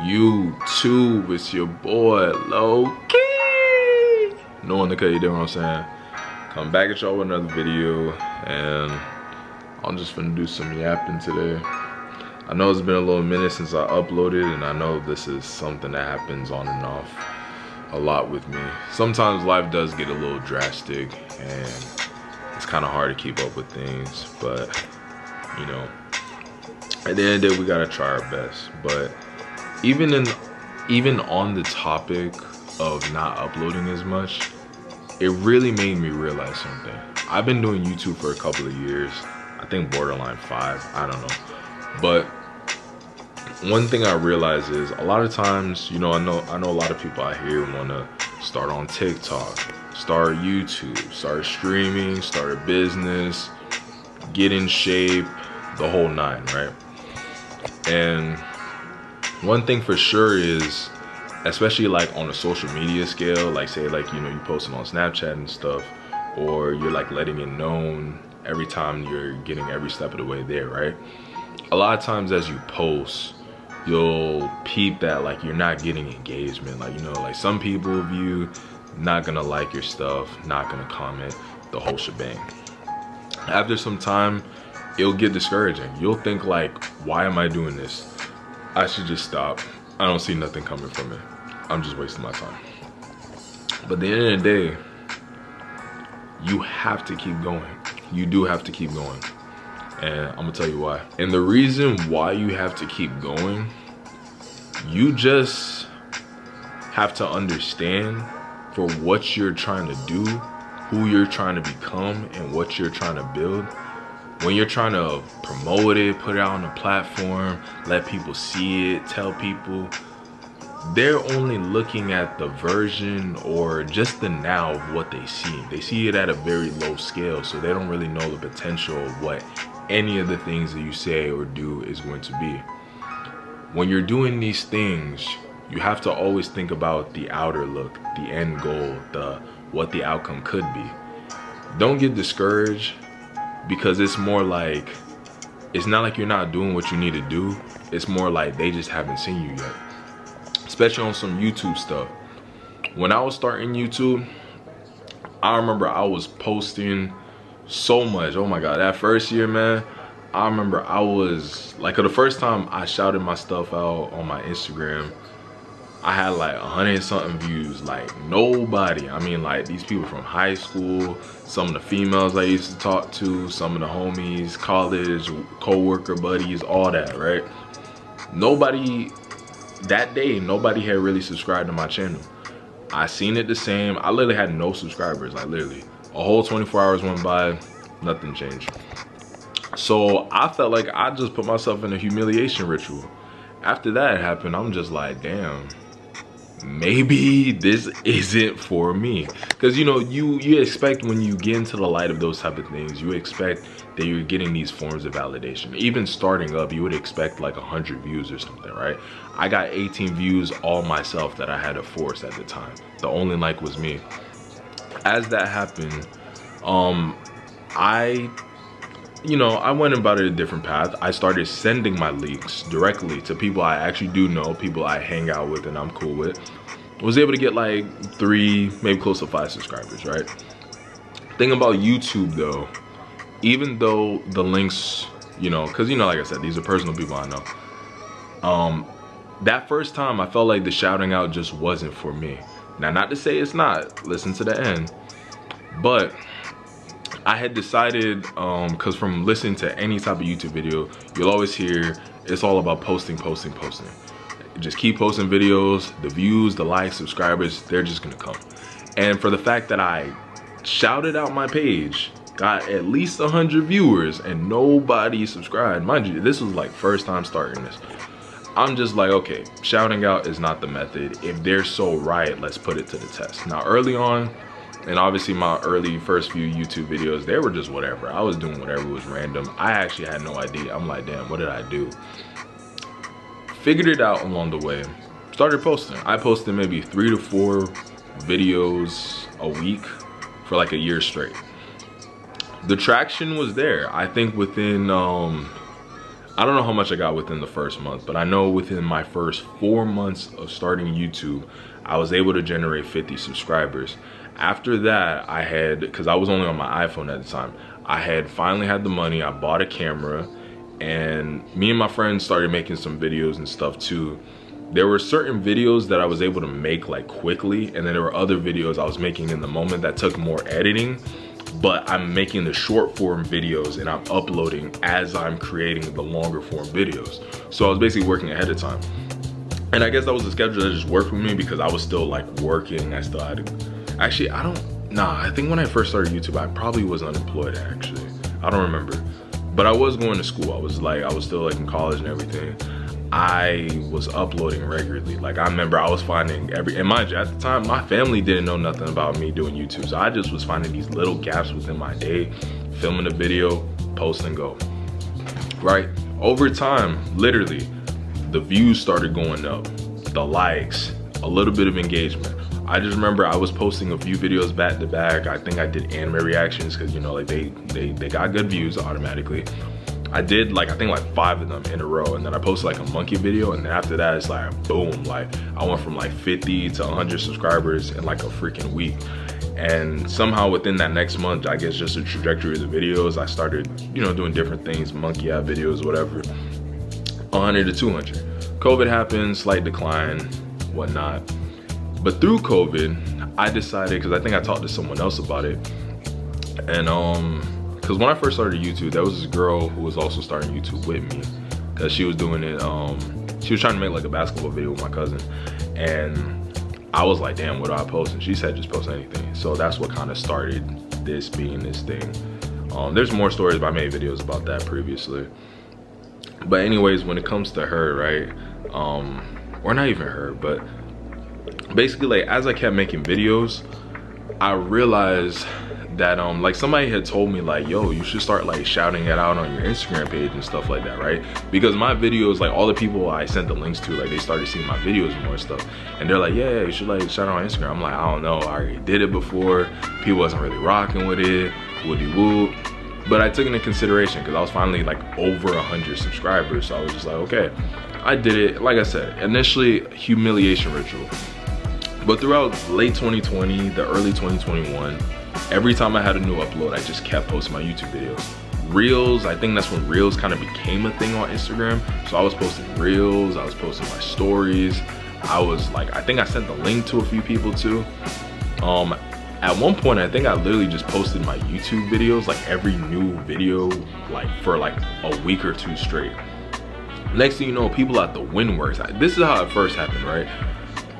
YouTube? It's your boy LowkeyyNoel, you know what I'm saying? Come back at y'all with another video, and I'm just finna do some yapping today. I know it's been a little minute since I uploaded, and I know this is something that happens on and off a lot with me. Sometimes life does get a little drastic, and it's kind of hard to keep up with things, but you know, at the end of the day, we gotta try our best. But even on the topic of not uploading as much, it really made me realize something. I've been doing YouTube for a couple of years, I think borderline 5, I don't know. But one thing I realize is a lot of times, you know, I know a lot of people out here want to start on TikTok, start YouTube, start streaming, start a business, get in shape, the whole 9, right? And one thing for sure is, especially like on a social media scale, like say like, you know, you posting on Snapchat and stuff, or you're like letting it known every time you're getting every step of the way there, right? A lot of times as you post, you'll peep that like you're not getting engagement. Like, you know, like some people of you not gonna like your stuff, not gonna comment, the whole shebang. After some time, it'll get discouraging. You'll think like, why am I doing this? I should just stop. I don't see nothing coming from it. I'm just wasting my time. But at the end of the day, you have to keep going. You do have to keep going. And I'm gonna tell you why. And the reason why you have to keep going, you just have to understand for what you're trying to do, who you're trying to become, and what you're trying to build. When you're trying to promote it, put it out on a platform, let people see it, tell people, they're only looking at the version or just the now of what they see. They see it at a very low scale, so they don't really know the potential of what any of the things that you say or do is going to be. When you're doing these things, you have to always think about the outer look, the end goal, what the outcome could be. Don't get discouraged, because it's more like, it's not like you're not doing what you need to do. It's more like they just haven't seen you yet. Especially on some YouTube stuff. When I was starting YouTube, I remember I was posting so much. Oh my God, that first year, man, I remember I was like, the first time I shouted my stuff out on my Instagram, I had like 100 something views. Like nobody, I mean like these people from high school, some of the females I used to talk to, some of the homies, college, co-worker buddies, all that, right? Nobody, that day, nobody had really subscribed to my channel. I seen it the same. I literally had no subscribers, like literally. A whole 24 hours went by, nothing changed. So I felt like I just put myself in a humiliation ritual. After that happened, I'm just like, damn, maybe this isn't for me. Because you know, you expect when you get into the light of those type of things, you expect that you're getting these forms of validation. Even starting up, you would expect like 100 views or something, right? I got 18 views all myself that I had to force at the time. The only like was me. As that happened, I went about it a different path. I started sending my leaks directly to people I actually do know, people I hang out with and I'm cool with. Was able to get like 3, maybe close to 5 subscribers, right? Thing about YouTube though, even though the links, you know, cause you know, like I said, these are personal people I know. That first time I felt like the shouting out just wasn't for me. Now, not to say it's not, listen to the end, but I had decided, cause from listening to any type of YouTube video, you'll always hear it's all about posting. Just keep posting videos, the views, the likes, subscribers, they're just gonna come. And for the fact that I shouted out my page, got at least 100 viewers and nobody subscribed. Mind you, this was like first time starting this. I'm just like, okay, shouting out is not the method. If they're so right, let's put it to the test. Now early on, and obviously my first few YouTube videos, they were just whatever. I was doing whatever was random. I actually had no idea. I'm like, damn, what did I do? Figured it out along the way. Started posting. I posted maybe 3 to 4 videos a week for like a year straight. The traction was there. I think within I don't know how much I got within the first month, but I know within my first 4 months of starting YouTube, I was able to generate 50 subscribers. After that, I had, because I was only on my iPhone at the time, I had finally had the money, I bought a camera, and me and my friends started making some videos and stuff too. There were certain videos that I was able to make like quickly, and then there were other videos I was making in the moment that took more editing. But I'm making the short form videos and I'm uploading as I'm creating the longer form videos. So I was basically working ahead of time. And I guess that was a schedule that just worked for me because I was still like working. I still had to, actually, I think when I first started YouTube, I probably was unemployed actually. I don't remember. But I was going to school. I was still like in college and everything. I was uploading regularly. Like I remember I was finding and mind you, at the time, my family didn't know nothing about me doing YouTube. So I just was finding these little gaps within my day, filming a video, post and go, right? Over time, literally, the views started going up, the likes, a little bit of engagement. I just remember I was posting a few videos back to back. I think I did anime reactions because, you know, like they got good views automatically. I did like, I think like 5 of them in a row, and then I posted like a monkey video, and then after that it's like boom, like I went from like 50 to 100 subscribers in like a freaking week. And somehow within that next month, I guess just the trajectory of the videos, I started, you know, doing different things, monkey app videos, whatever, 100 to 200. COVID happened, slight decline, whatnot. But through COVID, I decided, because I think I talked to someone else about it, and because when I first started YouTube, there was this girl who was also starting YouTube with me, because she was doing it, she was trying to make like a basketball video with my cousin, and I was like, damn, what do I post? And she said, just post anything. So that's what kind of started this being this thing. There's more stories, but I made videos about that previously. But anyways, when it comes to her, right, or not even her, but basically like as I kept making videos, I realized that like somebody had told me like, yo, you should start like shouting it out on your Instagram page and stuff like that, right? Because my videos, like all the people I sent the links to, like they started seeing my videos and more stuff, and they're like, yeah, you should like shout out on Instagram. I'm like, I don't know, I already did it before, people wasn't really rocking with it, woody whoop. But I took it into consideration because I was finally like over 100 subscribers, so I was just like, okay, I did it. Like I said, initially humiliation ritual, but throughout late 2020, the early 2021, every time I had a new upload, I just kept posting my YouTube videos. Reels, I think that's when Reels kind of became a thing on Instagram. So I was posting Reels, I was posting my stories. I was like, I think I sent the link to a few people too. At one point, I think I literally just posted my YouTube videos, like every new video, like for like a week or 2 straight. Next thing you know, people at the Windworks, this is how it first happened, right?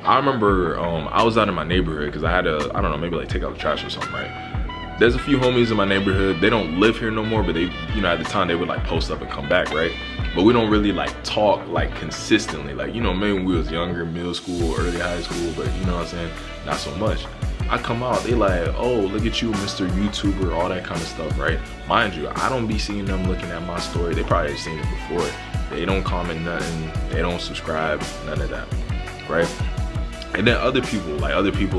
I remember I was out in my neighborhood because I had to, I don't know, maybe like take out the trash or something, right? There's a few homies in my neighborhood. They don't live here no more, but they, you know, at the time they would like post up and come back, right? But we don't really like talk like consistently. Like, you know, maybe when we was younger, middle school, early high school, but you know what I'm saying? Not so much. I come out, they like, oh, look at you, Mr. YouTuber, all that kind of stuff, right? Mind you, I don't be seeing them looking at my story. They probably have seen it before. They don't comment nothing. They don't subscribe, none of that, right? And then other people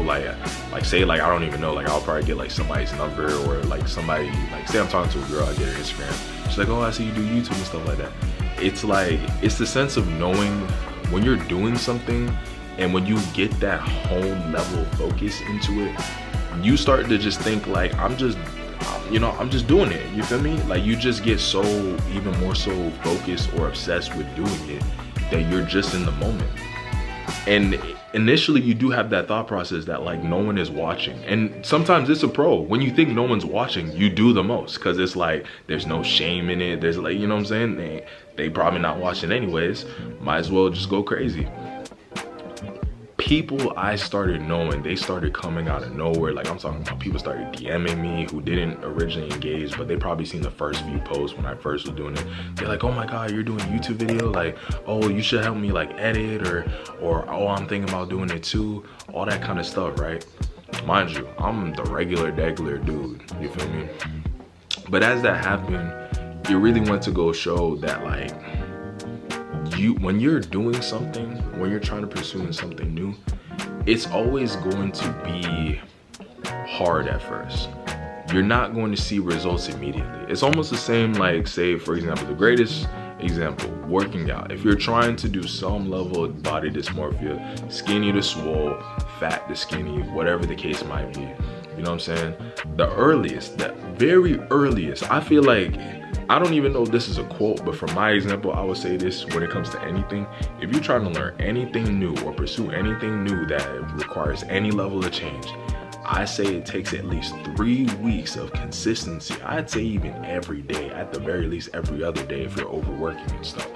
like say like, I don't even know, like I'll probably get like somebody's number, or like somebody, like say I'm talking to a girl, I get her Instagram. She's like, oh, I see you do YouTube and stuff like that. It's like, it's the sense of knowing when you're doing something, and when you get that home level focus into it, you start to just think like, I'm just doing it, you feel me? Like you just get so, even more so focused or obsessed with doing it that you're just in the moment. And initially you do have that thought process that like no one is watching, and sometimes it's a pro. When you think no one's watching, you do the most, because it's like there's no shame in it. There's like, you know what I'm saying, they probably not watching anyways, might as well just go crazy. People I started knowing, they started coming out of nowhere. Like I'm talking about people started DMing me who didn't originally engage, but they probably seen the first few posts when I first was doing it. They're like, oh my God, you're doing a YouTube video? Like, oh, you should help me like edit, or oh, I'm thinking about doing it too. All that kind of stuff, right? Mind you, I'm the regular dude, you feel me? But as that happened, it really went to go show that like, when you're doing something, when you're trying to pursue something new, it's always going to be hard at first. You're not going to see results immediately. It's almost the same, like say for example, the greatest Example, working out. If you're trying to do some level of body dysmorphia, skinny to swole, fat to skinny, whatever the case might be, you know what I'm saying? The earliest, the very earliest, I feel like, I don't even know if this is a quote, but from my example, I would say this when it comes to anything. If you're trying to learn anything new or pursue anything new that requires any level of change, I say it takes at least 3 weeks of consistency. I'd say even every day, at the very least every other day if you're overworking and stuff.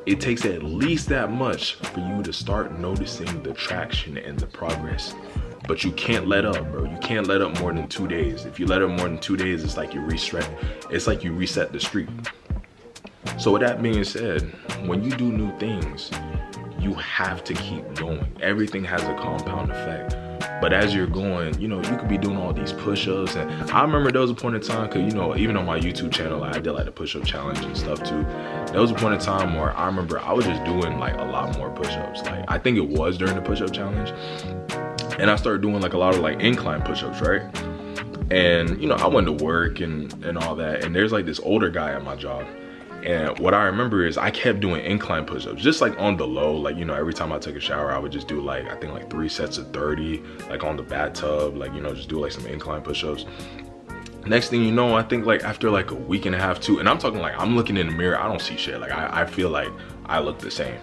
It takes at least that much for you to start noticing the traction and the progress. But you can't let up, bro. You can't let up more than 2 days. If you let up more than 2 days, it's like you reset the streak. So with that being said, when you do new things, you have to keep going. Everything has a compound effect. But as you're going, you know, you could be doing all these push-ups. And I remember there was a point in time, cause you know, even on my YouTube channel, I did like the push-up challenge and stuff too. There was a point in time where I remember I was just doing like a lot more push-ups. Like, I think it was during the push-up challenge. And I started doing like a lot of like incline push-ups, right? And, you know, I went to work and all that. And there's like this older guy at my job. And what I remember is I kept doing incline push-ups, just like on the low. Like, you know, every time I took a shower, I would just do like, I think like 3 sets of 30, like on the bathtub, like, you know, just do like some incline push-ups. Next thing you know, I think like after like a week and a half, 2, and I'm talking like I'm looking in the mirror, I don't see shit. Like I feel like I look the same.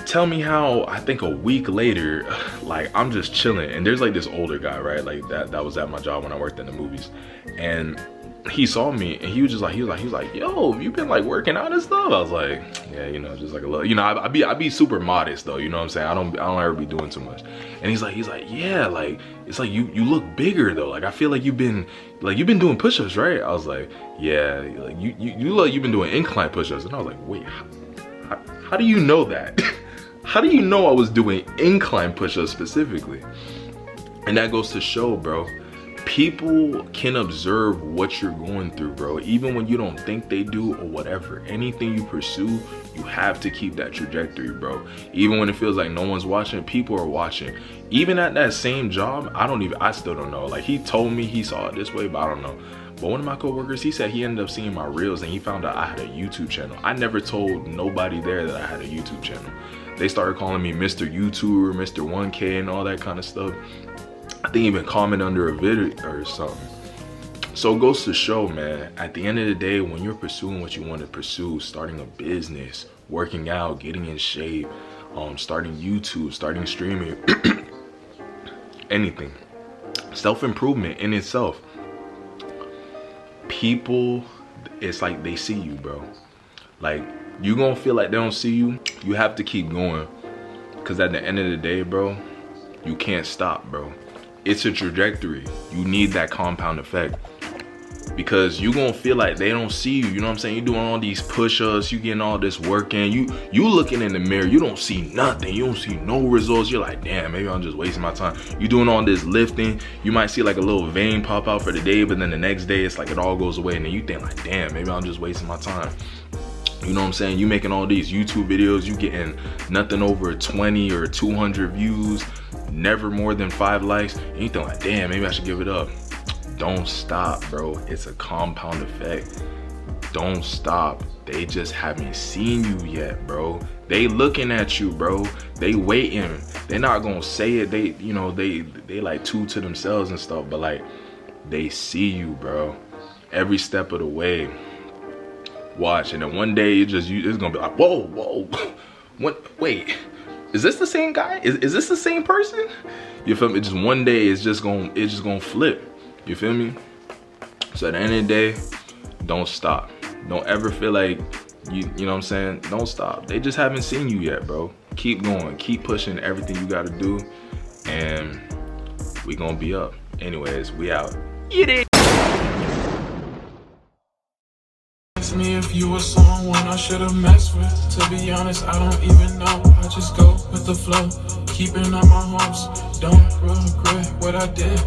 Tell me how, I think a week later, like I'm just chilling and there's like this older guy, right? Like that was at my job when I worked in the movies. And he saw me and he was like, yo, you been like working out and stuff? I was like, yeah, you know, just like a little, you know, I be super modest though, you know what I'm saying? I don't ever be doing too much. And he's like, yeah, like, it's like you look bigger though. Like, I feel like you've been doing push-ups, right? I was like, yeah, like you look like you've been doing incline push-ups. And I was like, wait, how do you know that? How do you know I was doing incline push-ups specifically? And that goes to show, bro, people can observe what you're going through, bro, even when you don't think they do or whatever. Anything you pursue, you have to keep that trajectory, bro. Even when it feels like no one's watching, people are watching. Even at that same job, I still don't know. Like, he told me he saw it this way, but I don't know. But one of my coworkers, he said he ended up seeing my reels and he found out I had a YouTube channel. I never told nobody there that I had a YouTube channel. They started calling me Mr. YouTuber, Mr. 1K and all that kind of stuff. I think even comment under a video or something. So it goes to show, man, at the end of the day, when you're pursuing what you want to pursue, starting a business, working out, getting in shape, starting YouTube, starting streaming, anything, self-improvement in itself, people, it's like they see you, bro. Like, you gonna feel like they don't see you. You have to keep going, because at the end of the day, bro, you can't stop, bro. It's a trajectory. You need that compound effect, because you gonna feel like they don't see you. You know what I'm saying? You doing all these push-ups, you getting all this work in, you looking in the mirror, you don't see nothing, you don't see no results. You're like, damn, maybe I'm just wasting my time. You doing all this lifting, you might see like a little vein pop out for the day, but then the next day it's like it all goes away, and then you think like, damn, maybe I'm just wasting my time. You know what I'm saying? You making all these YouTube videos, you getting nothing over 20 or 200 views, never more than 5 likes, and you think like, damn, maybe I should give it up. Don't stop, bro. It's a compound effect. Don't stop. They just haven't seen you yet, bro. They looking at you, bro. They waiting. They're not gonna say it. They, you know, they like toot to themselves and stuff, but like, they see you, bro. Every step of the way. Watch, and then one day it's gonna be like, whoa, what? Wait, is this the same guy? Is this the same person? You feel me? Just one day it's just gonna flip. You feel me? So at the end of the day, don't stop. Don't ever feel like you know what I'm saying? Don't stop. They just haven't seen you yet, bro. Keep going, keep pushing everything you gotta do, and we gonna be up. Anyways, we out. Get it. Me if you were someone I should have messed with. To be honest, I don't even know. I just go with the flow, keeping up my hopes. Don't regret what I did.